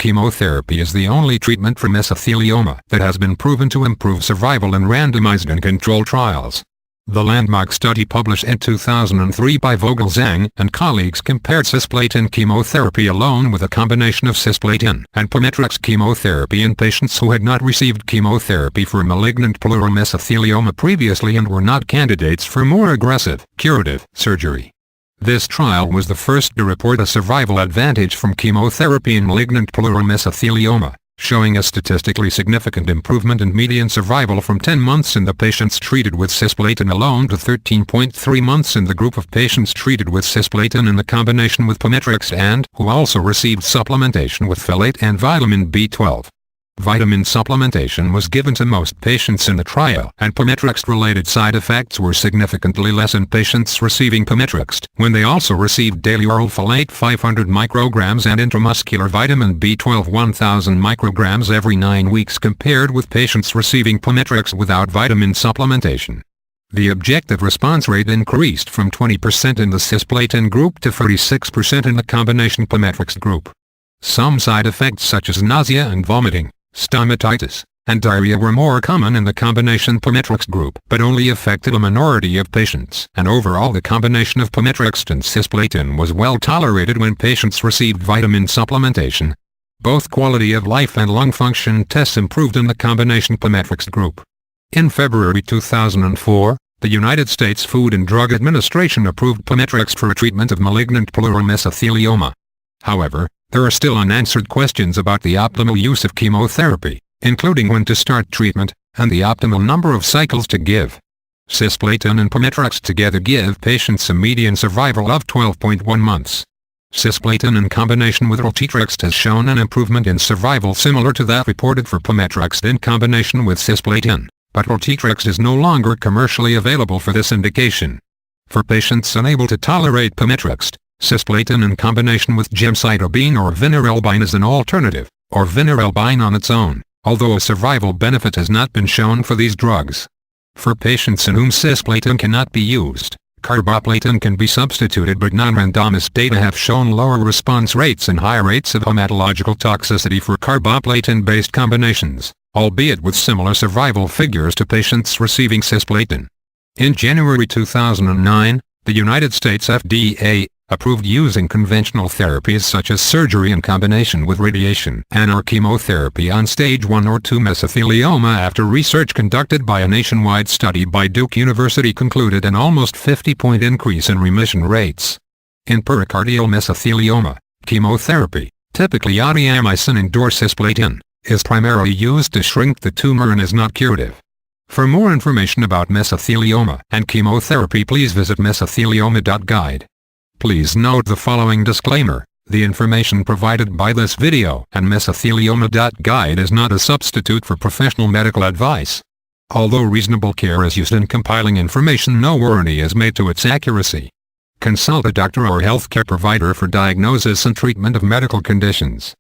chemotherapy is the only treatment for mesothelioma that has been proven to improve survival in randomized and controlled trials. The landmark study published in 2003 by Vogel Zhang and colleagues compared cisplatin chemotherapy alone with a combination of cisplatin and Pemetrexed chemotherapy in patients who had not received chemotherapy for malignant pleural mesothelioma previously and were not candidates for more aggressive, curative surgery. This trial was the first to report a survival advantage from chemotherapy in malignant pleural mesothelioma, showing a statistically significant improvement in median survival from 10 months in the patients treated with cisplatin alone to 13.3 months in the group of patients treated with cisplatin in the combination with Pemetrexed and who also received supplementation with folate and vitamin B12. Vitamin supplementation was given to most patients in the trial, and Pemetrexed-related side effects were significantly less in patients receiving Pemetrexed when they also received daily oral folate 500 micrograms and intramuscular vitamin B12 1000 micrograms every 9 weeks compared with patients receiving Pemetrexed without vitamin supplementation. The objective response rate increased from 20% in the cisplatin group to 36% in the combination Pemetrexed group. Some side effects such as nausea and vomiting, stomatitis, and diarrhea were more common in the combination Pemetrexed group but only affected a minority of patients. And overall the combination of Pemetrexed and cisplatin was well tolerated when patients received vitamin supplementation. Both quality of life and lung function tests improved in the combination Pemetrexed group. In February 2004, the United States Food and Drug Administration approved Pemetrexed for treatment of malignant pleural mesothelioma. However, there are still unanswered questions about the optimal use of chemotherapy, including when to start treatment, and the optimal number of cycles to give. Cisplatin and Pemetrexed together give patients a median survival of 12.1 months. Cisplatin in combination with Pemetrexed has shown an improvement in survival similar to that reported for Pemetrexed in combination with cisplatin, but Pemetrexed is no longer commercially available for this indication. For patients unable to tolerate Pemetrexed, cisplatin in combination with gemcitabine or vinorelbine is an alternative, or vinorelbine on its own, although a survival benefit has not been shown for these drugs. For patients in whom cisplatin cannot be used, carboplatin can be substituted, but non-randomized data have shown lower response rates and high rates of hematological toxicity for carboplatin-based combinations, albeit with similar survival figures to patients receiving cisplatin. In January 2009, the United States FDA approved using conventional therapies such as surgery in combination with radiation and/or chemotherapy on stage 1 or 2 mesothelioma after research conducted by a nationwide study by Duke University concluded an almost 50-point increase in remission rates. In pericardial mesothelioma, chemotherapy, typically yttriamycin or cisplatin, is primarily used to shrink the tumor and is not curative. For more information about mesothelioma and chemotherapy, please visit mesothelioma.guide. Please note the following disclaimer: the information provided by this video and mesothelioma.guide is not a substitute for professional medical advice. Although reasonable care is used in compiling information, no warranty is made to its accuracy. Consult a doctor or healthcare provider for diagnosis and treatment of medical conditions.